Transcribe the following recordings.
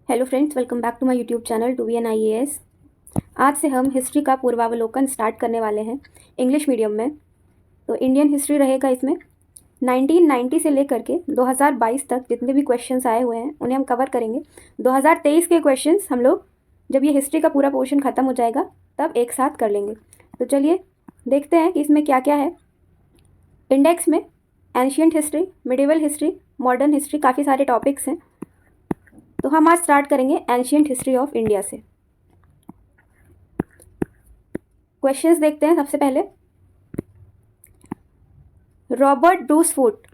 Hello friends, welcome back to my YouTube channel to be an IAS। आज से हम history का पूर्वावलोकन स्टार्ट करने वाले हैं इंग्लिश मीडियम में। तो इंडियन हिस्ट्री रहेगा इसमें। 1990 से लेकर के 2022 तक जितने भी क्वेश्चंस आए हुए हैं उन्हें हम कवर करेंगे। 2023 के क्वेश्चंस हम लोग जब ये हिस्ट्री का पूरा पोर्शन ख़त्म हो जाएगा तब एक साथ कर लेंगे। तो चलिए देखते हैं कि इसमें क्या क्या है। इंडेक्स में ancient history, medieval history, modern history, काफ़ी सारे टॉपिक्स हैं। तो हम आज स्टार्ट करेंगे एंशियंट हिस्ट्री ऑफ इंडिया से। क्वेश्चंस देखते हैं सबसे पहले। Robert Bruce Foote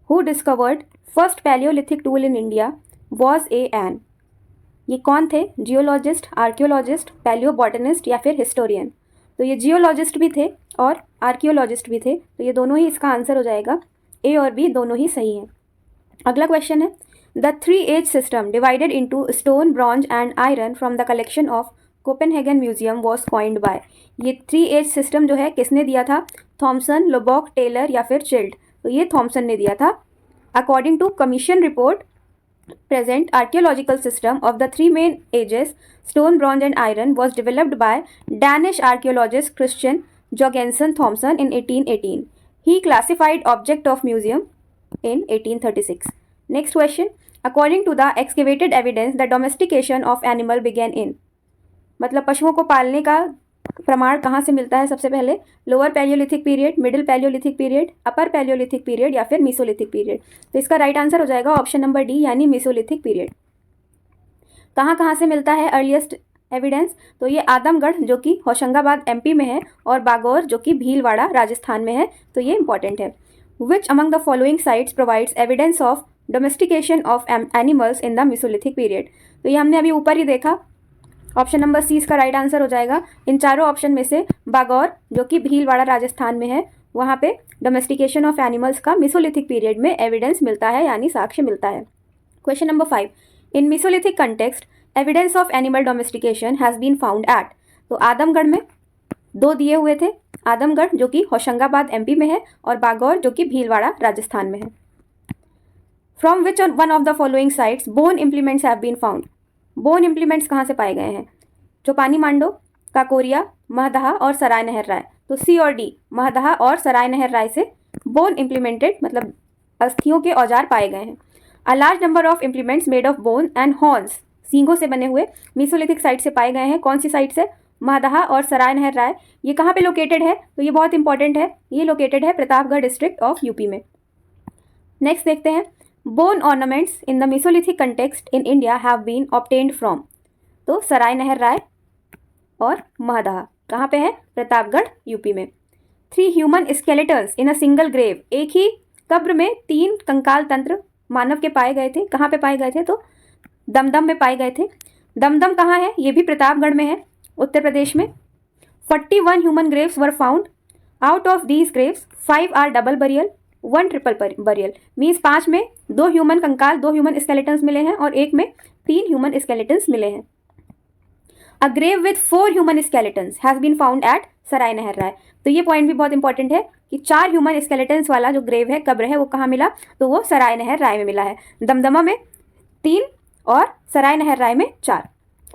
who discovered first palaeolithic tool in India was a an. ये कौन थे? जियोलॉजिस्ट, आर्कियोलॉजिस्ट, पैलियोबॉटनिस्ट या फिर हिस्टोरियन। तो ये जियोलॉजिस्ट भी थे और आर्कियोलॉजिस्ट भी थे, तो ये दोनों ही इसका आंसर हो जाएगा। ए और बी दोनों ही सही हैं। अगला क्वेश्चन है, the 3 Age system divided into stone, bronze and iron from the collection of Copenhagen museum was coined by. ये 3 Age सिस्टम जो है किसने दिया था? थॉमसन, लोबॉक, टेलर या फिर चिल्ड। तो ये थॉमसन ने दिया था। According to commission report present archaeological system of the 3 main ages stone, bronze and iron was developed by Danish archaeologist Christian Jorgensen Thomsen in 1818. He classified object of museum in 1836. Next question. According to the excavated evidence, the domestication of animal began in। मतलब पशुओं को पालने का प्रमाण कहाँ से मिलता है? सबसे पहले lower Palaeolithic period, middle Palaeolithic period, अपर पैलियोलिथिक पीरियड या फिर मीसोलिथिक पीरियड। तो इसका राइट आंसर हो जाएगा ऑप्शन नंबर डी, यानी मीसोलिथिक पीरियड। कहाँ कहाँ से मिलता है अर्लीस्ट एविडेंस? तो ये आदमगढ़ जो कि होशंगाबाद MP में है और बागौर जो कि भीलवाड़ा राजस्थान में है। तो ये इंपॉर्टेंट है। Which among the following sites provides evidence of domestication of animals in the Mesolithic period. तो ये हमने अभी ऊपर ही देखा। ऑप्शन नंबर सी इसका राइट आंसर हो जाएगा। इन चारों ऑप्शन में से बागौर जो कि भीलवाड़ा राजस्थान में है, वहाँ पे डोमेस्टिकेशन ऑफ एनिमल्स का मीसोलिथिक पीरियड में एविडेंस मिलता है, यानी साक्ष्य मिलता है। Question number 5, in mesolithic context evidence of animal domestication has been found at. तो आदमगढ़ में 2 दिए हुए थे, आदमगढ़ जो कि होशंगाबाद MP में है और बागौर जो कि भीलवाड़ा राजस्थान में है। From which one of the following sites bone implements have been found. Bone implements कहाँ से पाए गए हैं? चौपानी मांडो, काकोरिया, महदहा और सराय नहर राय। तो सी और डी, महदहा और सराय नहर राय से बोन इम्प्लीमेंटेड मतलब अस्थियों के औजार पाए गए हैं। A large number of implements made of bone and horns, सींगों से बने हुए मीसोलिथिक साइट से पाए गए हैं। कौन सी साइट से? महदहा और सराय नहर राय। ये कहाँ पे लोकेटेड है? तो ये बहुत इंपॉर्टेंट है, ये लोकेटेड है प्रतापगढ़ डिस्ट्रिक्ट ऑफ UP में। नेक्स्ट देखते हैं, bone ornaments in the mesolithic context in India have been obtained from. तो सराय नहर राय और महदहा कहाँ पे है? प्रतापगढ़ UP में। 3 human skeletons in a single grave, एक ही कब्र में 3 कंकाल तंत्र मानव के पाए गए थे। कहाँ पे पाए गए थे? तो दमदम में पाए गए थे। दमदम कहाँ है? ये भी प्रतापगढ़ में है, उत्तर प्रदेश में। 41 human graves were found. Out of these graves 5 are double burial, 1 triple burial. Means 5 में 2 ह्यूमन कंकाल, 2 ह्यूमन स्केलेटन्स मिले हैं और 1 में 3 ह्यूमन स्केलेटन्स मिले हैं। A grave with 4 human skeletons has been found at Sarai Nahar Rai. तो ये पॉइंट भी बहुत इंपॉर्टेंट है कि 4 ह्यूमन स्केलेटन्स वाला जो ग्रेव है, कब्र है, वो कहाँ मिला? तो वो सराय नहर राय में मिला है। दमदमा में 3 और सराय नहर राय में 4।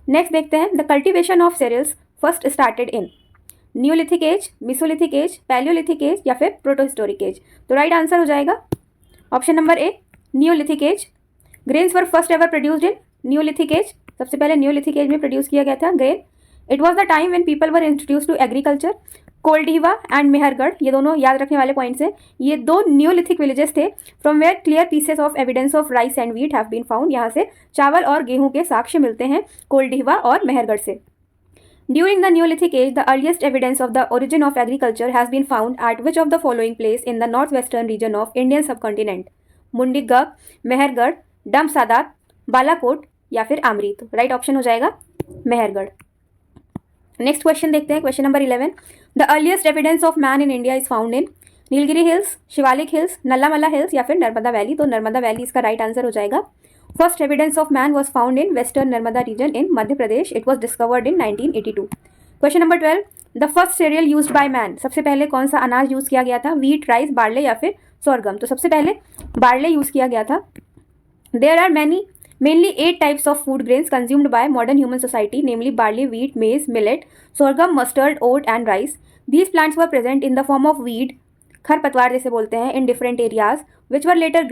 नेक्स्ट देखते हैं, the cultivation of cereals first started in neolithic age, mesolithic age, palaeolithic age या फिर प्रोटोहिस्टोरिक एज। तो राइट आंसर हो जाएगा option number A, neolithic age. Grains were first ever produced in neolithic age. सबसे पहले neolithic age में produce किया गया था grain. It was the time when people were introduce to agriculture. Koldihwa and Mehrgarh, ये दोनों याद रखने वाले पॉइंट्स हैं। ये 2 न्यूलिथिक विलेजेस थे from where clear pieces of evidence of rice and wheat have been found. यहाँ से चावल और गेहूं के साक्ष्य मिलते हैं कोल्डीवा और मेहरगढ़ से। During the Neolithic age, the earliest evidence of the origin of agriculture has been found at which of the following place in the northwestern region of Indian subcontinent? मुंडिगग, Mehrgarh, डमसादात, Balakot या फिर आमरी। तो राइट ऑप्शन हो जाएगा मेहरगढ़। नेक्स्ट क्वेश्चन देखते हैं, question number 11। The earliest evidence of man in India is found in Nilgiri hills, Shivalik hills, Nallamala hills या फिर Narmada valley. तो नर्मदा वैली इसका राइट आंसर हो जाएगा। First evidence of man was found in western Narmada region in Madhya Pradesh. It was discovered in 1982। Question number 12, the first cereal used by man. सबसे पहले कौन सा अनाज यूज किया गया था? व्हीट, राइस, बार्ले या फिर सोरगम। तो सबसे पहले बार्ले यूज किया गया था। There are many Mainly 8 types of food grains consumed by modern human society, namely barley, wheat, maize, millet, sorghum, mustard, oat and rice. These plants were present in the form of weed, खरपतवार जैसे बोलते हैं, in different areas, which were later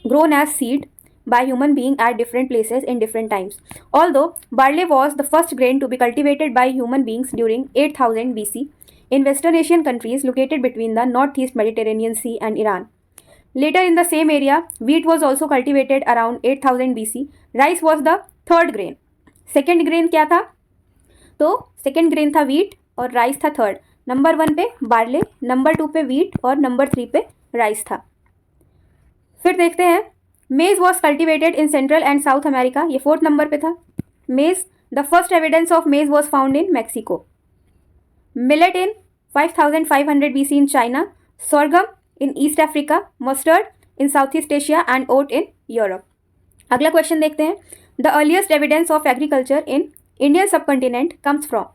grown as seed by human being at different places in different times. Although barley was the first grain to be cultivated by human beings during 8000 BC in Western Asian countries located between the northeast Mediterranean Sea and Iran. Later in the same area, wheat was also cultivated around 8000 BC. Rice was the third grain. Second grain क्या था? तो second grain था wheat और rice था third. Number 1 पे barley, number 2 पे wheat और number 3 पे राइस था. फिर देखते हैं, मेज was cultivated in central and south America. ये 4th नंबर पे था. मेज, द फर्स्ट एविडेंस ऑफ मेज was found in Mexico. Millet in 5500 BC in China. Sorghum in East Africa. Mustard in Southeast Asia and oat in Europe. अगला question देखते हैं. The earliest evidence of agriculture in Indian subcontinent comes from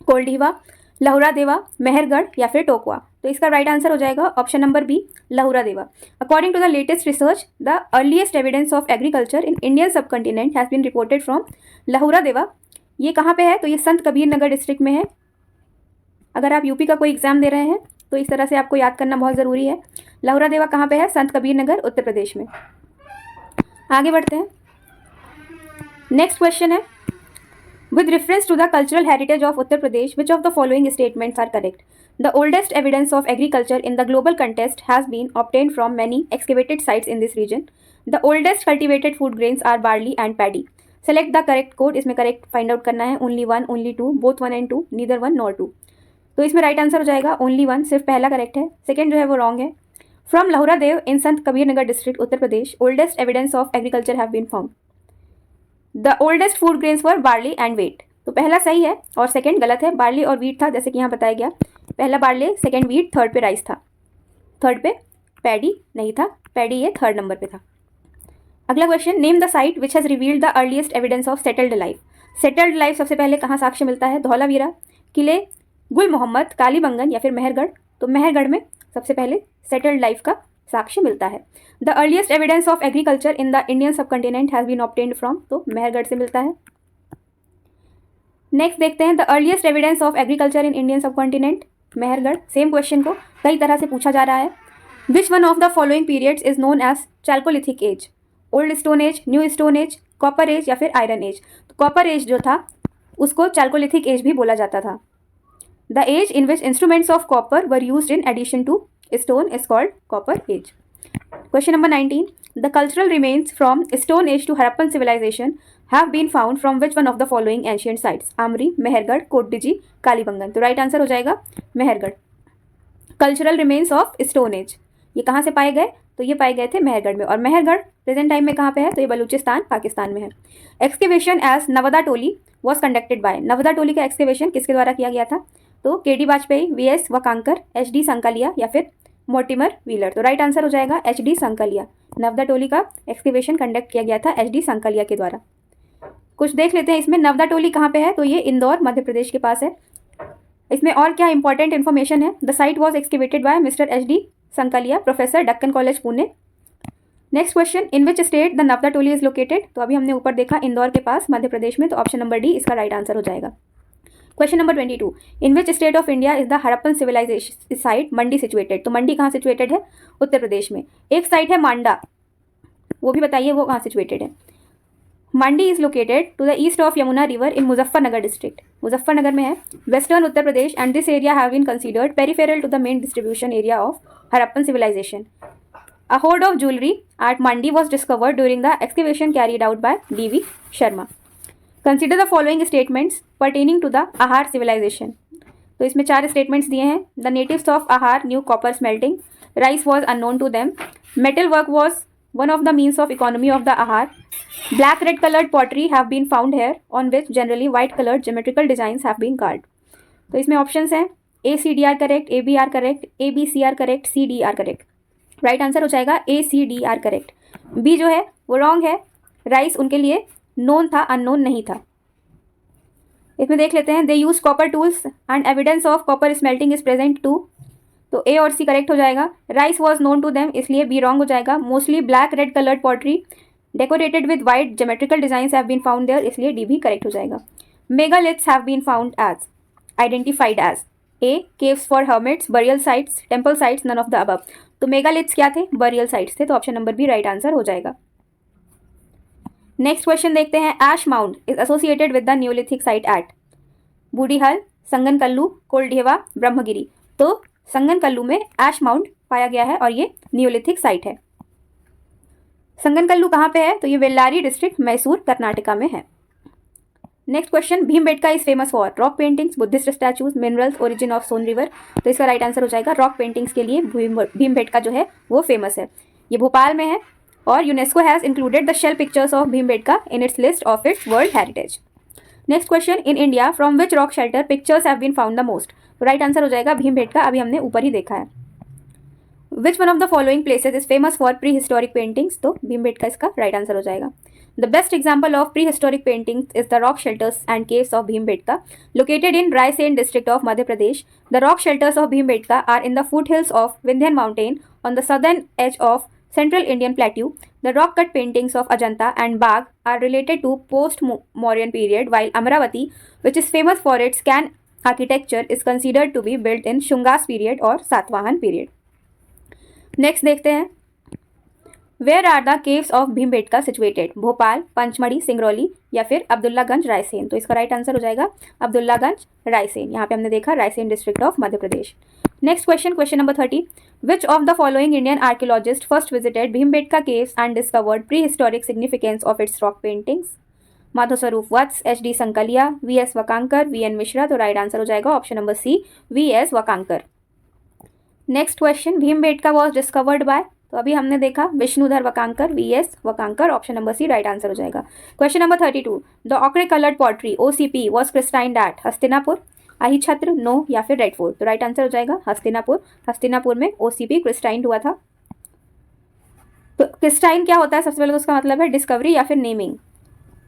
कोल्डीवा, लहुरा देवा, मेहरगढ़ या फिर टोकवा. तो इसका right answer हो जाएगा option number B, Lahuradewa. According to the latest research, the earliest evidence of agriculture in Indian subcontinent has been reported from Lahuradewa. ये कहाँ पे है? तो ये संत कबीर नगर डिस्ट्रिक्ट में है. अगर आप यूपी का कोई एग्जाम दे रहे हैं तो इस तरह से आपको याद करना बहुत ज़रूरी है. लहुरा देवा कहाँ पे है? संत कबीर नगर, उत्तर प्रदेश में. आगे बढ़ते हैं. नेक्स्ट क्वेश्चन है, with reference to the cultural heritage of Uttar Pradesh which of the following statements are correct? The oldest evidence of agriculture in the global context has been obtained from many excavated sites in this region. The oldest cultivated food grains are barley and paddy. Select the correct code. इसमें correct find out करना है. Only 1, only 2, both 1 and 2, neither 1 nor 2. तो इसमें right answer हो जाएगा only 1. सिर्फ पहला correct है, सेकेंड जो है वो रॉन्ग है. फ्रॉम लहुरा देव in Sant Kabir Nagar district Uttar Pradesh, oldest evidence of agriculture have been found. The oldest food grains were barley and wheat. तो पहला सही है और सेकेंड गलत है. बार्ली और व्हीट था जैसे कि यहाँ बताया गया. पहला बार्ली, सेकेंड व्हीट, थर्ड पे राइस था. थर्ड पे पैडी नहीं था. पैडी ये थर्ड नंबर पे था. अगला question, name the site which has revealed the earliest evidence of settled life. Settled life सबसे पहले कहाँ साक्ष्य मिलता है? धौलावीरा, किले, गुल मोहम्मद, कालीबंगन या फिर मेहरगढ़. तो मेहरगढ़ में सबसे पहले सेटल्ड लाइफ का साक्ष्य मिलता है. The earliest evidence of agriculture in the Indian subcontinent has been obtained from. तो मेहरगढ़ से मिलता है. नेक्स्ट देखते हैं, the earliest evidence of agriculture in Indian subcontinent, Mehrgarh. Same question को कई तरह से पूछा जा रहा है. Which one of the following periods is known as chalcolithic age? Old stone age, new stone age, copper age या फिर आयरन एज. तो कॉपर एज जो था उसको चैल्कोलिथिक एज भी बोला जाता था. The age in which instruments of copper were used in addition to stone is called copper age. Question number 19. The cultural remains from Stone Age to Harappan civilization have been found from which one of the following ancient sites? Amri, Mehergarh, Kotdiji, Kalibangan. तो right answer हो जाएगा Mehrgarh. Cultural remains of stone age ये कहाँ से पाए गए? तो ये पाए गए थे मेहरगढ़ में. और मेहरगढ़ प्रेजेंट टाइम में कहाँ पे है? तो ये बलूचिस्तान, पाकिस्तान में है. Excavation at Navda Toli was conducted by. Navda Toli का एक्सकेवेशन किसके द्वारा किया गया था? तो K D. Vajpeyi, V S. Wakankar, H D. Sankalia या फिर मोर्टिमर व्हीलर. तो राइट आंसर हो जाएगा एच.डी. संकालिया. नवदा टोली का एक्सकेवेशन कंडक्ट किया गया था एच.डी. संकालिया के द्वारा. कुछ देख लेते हैं इसमें. नवदा टोली कहाँ पे है? तो ये इंदौर, मध्य प्रदेश के पास है. इसमें और क्या इंपॉर्टेंट इन्फॉर्मेशन है? The site was excavated by mister H D. Sankalia, professor, Deccan college, Pune. Next question, in which state the Navda Toli is located? तो अभी हमने ऊपर देखा इंदौर के पास, मध्य प्रदेश में. तो ऑप्शन नंबर डी इसका राइट आंसर हो जाएगा. Question number 22. In which state of India is the Harappan civilization site Mandi situated? तो मंडी कहाँ सिचुएटेड है? उत्तर प्रदेश में. एक साइट है मांडा, वो भी बताइए वो कहाँ सिचुएटेड है. Mandi is located to the east of Yamuna river in Muzaffarnagar district. Muzaffarnagar में है, western Uttar Pradesh. And this area have been considered peripheral to the main distribution area of Harappan civilisation. A hoard of jewelry at Mandi was discovered during the excavation carried out by D.V. Sharma. Consider the following statements pertaining to the Ahar civilization. तो इसमें 4 statements दिए हैं. The natives of Ahar knew copper smelting. Rice was unknown to them. Metal work was one of the means of economy of the Ahar. Black red colored pottery have been found here on which generally white colored geometrical designs have been carved. तो इसमें options हैं A, C, D are correct, A, B are correct, A, B, C are correct, C, D are correct. Right answer हो जाएगा A, C, D are correct. B जो है वो wrong है. Rice उनके लिए नोन था, अननोन नहीं था. इसमें देख लेते हैं. They use copper tools and evidence of copper smelting is present too. तो ए और सी करेक्ट हो जाएगा. Rice was known to them, इसलिए बी रॉन्ग हो जाएगा. Mostly black red coloured pottery decorated with wide geometrical designs have been found there, इसलिए D भी correct हो जाएगा. Megaliths have been found as, identified as a caves for hermits, burial sites, temple sites, none of the above. तो megaliths क्या थे? Burial sites थे, तो option number B right answer हो जाएगा. नेक्स्ट क्वेश्चन देखते हैं. Ash mound is associated with the neolithic site at Budihal, Sanganakallu, Koldihwa, Brahmagiri. तो संगनकल्लू में ऐश माउंड पाया गया है और ये न्यूलिथिक साइट है. संगनकल्लू कहाँ पे है? तो ये वेल्लारी डिस्ट्रिक्ट, मैसूर, कर्नाटका में है. Next question. Bhimbetka is famous for rock paintings, Buddhist statues, minerals, origin of Son river. तो इसका राइट आंसर हो जाएगा रॉक पेंटिंग्स के लिए भीमबेटका जो है वो फेमस है. ये भोपाल में है और UNESCO has included the shell pictures of Bhimbetka in its list of its world heritage. Next question. In India from which rock shelter pictures have been found the most. तो राइट आंसर हो जाएगा भीमबेटका, अभी हमने ऊपर ही देखा है. Which one of the following places is famous for prehistoric paintings. तो भीमबेटका इसका राइट आंसर हो जाएगा. The best example of prehistoric paintings is the rock shelters and caves of Bhimbetka located in Raisen district of Madhya Pradesh. The rock shelters of Bhimbetka are in the foothills of Vindhyan mountain on the southern edge of Central Indian Plateau. The rock cut paintings of Ajanta and Bagh are related to post-Mauryan period, while Amravati, which is famous for its can architecture, is considered to be built in Shungas period और Satavahana period. Next देखते हैं. Where are the caves of Bhimbetka situated? Bhopal, Pachmarhi, Singrauli या फिर अब्दुल्लागंज, रायसेन. तो इसका right answer हो जाएगा अब्दुल्लागंज, रायसेन. यहाँ पे हमने देखा Raisen district of Madhya Pradesh. Next question, question number 30. Which of the following Indian archaeologists first visited Bhimbetka caves and discovered prehistoric significance of its rock paintings? Madhoswarup Vats, H.D. Sankalia, V.S. Wakankar, V.N. Mishra. तो राइट आंसर हो जाएगा option number C, V.S. Wakankar. Next question. Bhimbetka was discovered by. तो अभी हमने देखा Vishnudhar Wakankar, V.S. Wakankar. Option number C right answer हो जाएगा. Question number 32. The ochre coloured pottery OCP was christened at Hastinapur, Ahichchhatra, Noh या फिर रेड फोर्ट. तो राइट आंसर हो जाएगा हस्तिनापुर. हस्तिनापुर में OCP क्रिस्टाइंड हुआ था. तो क्रिस्टाइन क्या होता है? सबसे पहले तो उसका मतलब है डिस्कवरी या फिर नेमिंग.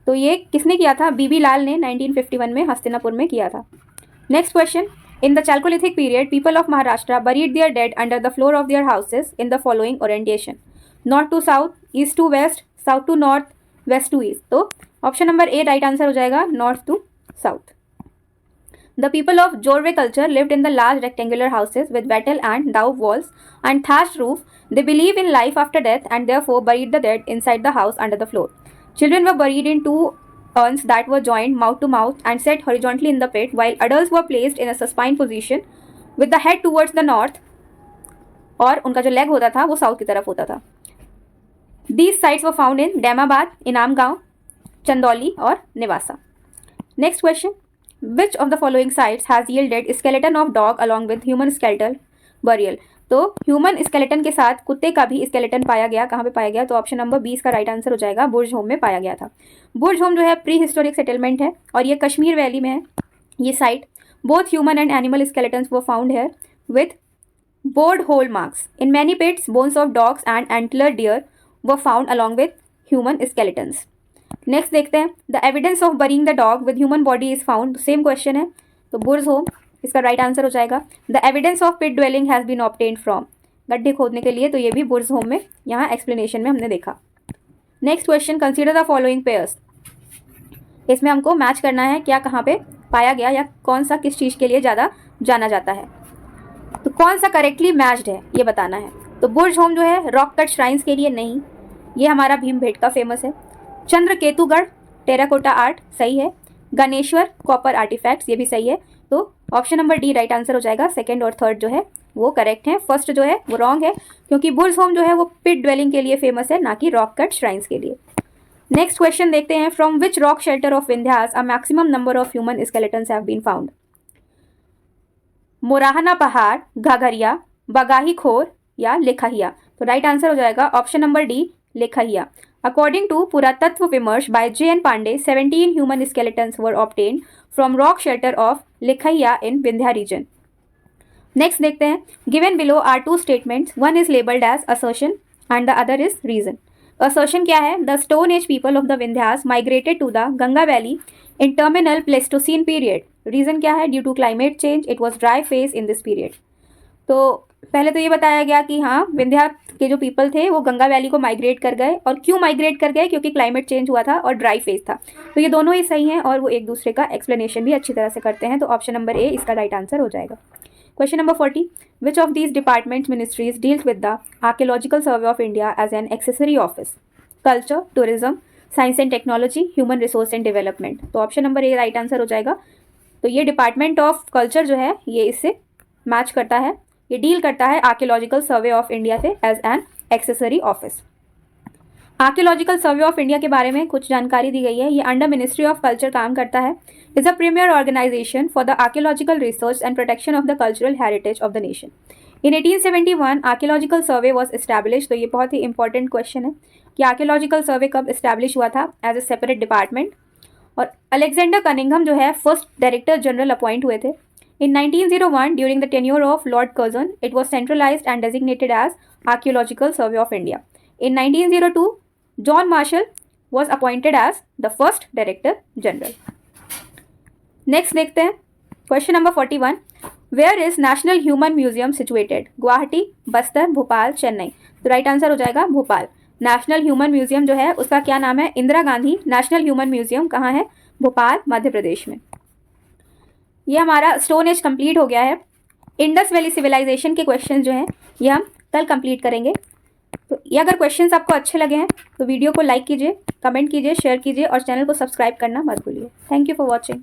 तो ये किसने किया था? बीबी लाल ने 1951 में हस्तिनापुर में किया था. Next question. In the chalcolithic period people of Maharashtra buried their dead under the floor of their houses in the following orientation. North to south, east to west, south to north, west to east. तो option number A right answer हो जाएगा north to south. The people of Jorwe culture lived in the large rectangular houses with wattle and daub walls and thatched roof. They believe in life after death and therefore buried the dead inside the house under the floor. Children were buried in two urns that were joined mouth to mouth and set horizontally in the pit, while adults were placed in a supine position with the head towards the north. और उनका जो leg होता था वो south की तरफ होता था. These sites were found in Daimabad, Inamgaon, Chandauli और निवासा. Next question. Which of the following sites has yielded skeleton of dog along with human skeletal burial? तो ह्यूमन स्केलेटन के साथ कुत्ते का भी स्केलेटन पाया गया. कहाँ पे पाया गया? तो ऑप्शन नंबर 20 का राइट आंसर हो जाएगा बुर्ज होम में पाया गया था. बुर्ज होम जो है प्री हिस्टोरिक सेटलमेंट है और ये कश्मीर वैली में है ये site. Both human and animal skeletons were found है with bored hole marks. In many pits bones of dogs and antler deer were found along with human skeletons. Next देखते हैं. The evidence of burying the dog with human body is found. Same question है. तो Burzahom इसका right answer हो जाएगा. The evidence of pit dwelling has been obtained from. गड्ढे खोदने के लिए तो ये भी बुर्ज होम में यहाँ एक्सप्लेनेशन में हमने देखा. Next question. Consider the following pairs. इसमें हमको मैच करना है क्या कहाँ पे पाया गया या कौन सा किस चीज़ के लिए ज़्यादा जाना जाता है. तो कौन सा करेक्टली मैच्ड है ये बताना है. तो बुर्ज होम जो है रॉक कट श्राइन्स के लिए नहीं, ये हमारा भीमबेटका फेमस है. चंद्रकेतुगढ़ टेराकोटा आर्ट सही है. गणेश्वर कॉपर आर्टिफैक्ट्स ये भी सही है. तो option number D right answer हो जाएगा. सेकंड और थर्ड जो है वो करेक्ट है. फर्स्ट जो है वो रॉन्ग है क्योंकि बुर्ज होम जो है वो पिट ड्वेलिंग के लिए फेमस है, ना कि रॉक कट श्राइन्स के लिए. नेक्स्ट क्वेश्चन देखते हैं. From which rock shelter of Vindhyas a maximum number of human skeletons have been found. Morahana Pahar, Ghaghariya, Bagahi खोर या लेखहिया. तो राइट आंसर हो जाएगा option number D Lekhahia. According to Purattatva Vimarsh by J.N. Pandey, 17 human skeletons were obtained from rock shelter of Likhaiya in Vindhya region. Next देखते हैं. Given below are two statements. One is labeled as assertion and the other is reason. Assertion क्या है? The Stone Age people of the Vindhyas migrated to the Ganga Valley in terminal Pleistocene period. Reason क्या है? Due to climate change, it was dry phase in this period. तो पहले तो ये बताया गया कि हाँ, विंध्या के जो पीपल थे वो गंगा वैली को माइग्रेट कर गए, और क्यों माइग्रेट कर गए, क्योंकि क्लाइमेट चेंज हुआ था और ड्राई फेज था। तो ये दोनों ही सही हैं और वो एक दूसरे का एक्सप्लेनेशन भी अच्छी तरह से करते हैं। तो ऑप्शन नंबर ए इसका राइट आंसर हो जाएगा। Question number 40, which of these departments ministries deals with the archaeological survey of India as an accessory office? Culture, tourism, science and technology, human resource and development. तो option number A right answer हो जाएगा। तो ये department of culture जो है ये इससे match करता है, ये डील करता है आर्कियोलॉजिकल सर्वे ऑफ इंडिया से as an accessory office. Archaeological survey of India के बारे में कुछ जानकारी दी गई है। ये अंडर मिनिस्ट्री ऑफ कल्चर काम करता है। Is a premier organization for the archaeological research and protection of the cultural heritage of the nation. In 1871 archaeological survey was establish. तो ये बहुत ही इंपॉर्टेंट क्वेश्चन है कि आर्कियोलॉजिकल सर्वे कब एस्टैब्लिश हुआ था एज ए सेपरेट डिपार्टमेंट। और अलेक्जेंडर कनिंघम जो है फर्स्ट डायरेक्टर जनरल अपॉइंट हुए थे। In 1901, during the tenure of Lord Curzon, it was centralized and designated as Archaeological Survey of India. In 1902, John Marshall was appointed as the first Director General. Next देखते हैं question number 41, Where is National Human Museum situated? Guwahati, Bastar, Bhopal, Chennai. तो right answer हो जाएगा Bhopal. National human museum जो है उसका क्या नाम है? Indira Gandhi national human museum. कहाँ है? भोपाल, मध्य प्रदेश में। ये हमारा स्टोन एज कंप्लीट हो गया है। इंडस वैली सिविलाइजेशन के क्वेश्चन जो हैं ये हम कल कंप्लीट करेंगे। तो ये अगर क्वेश्चंस आपको अच्छे लगे हैं तो वीडियो को लाइक कीजिए, कमेंट कीजिए, शेयर कीजिए और चैनल को सब्सक्राइब करना मत भूलिए। Thank you for watching.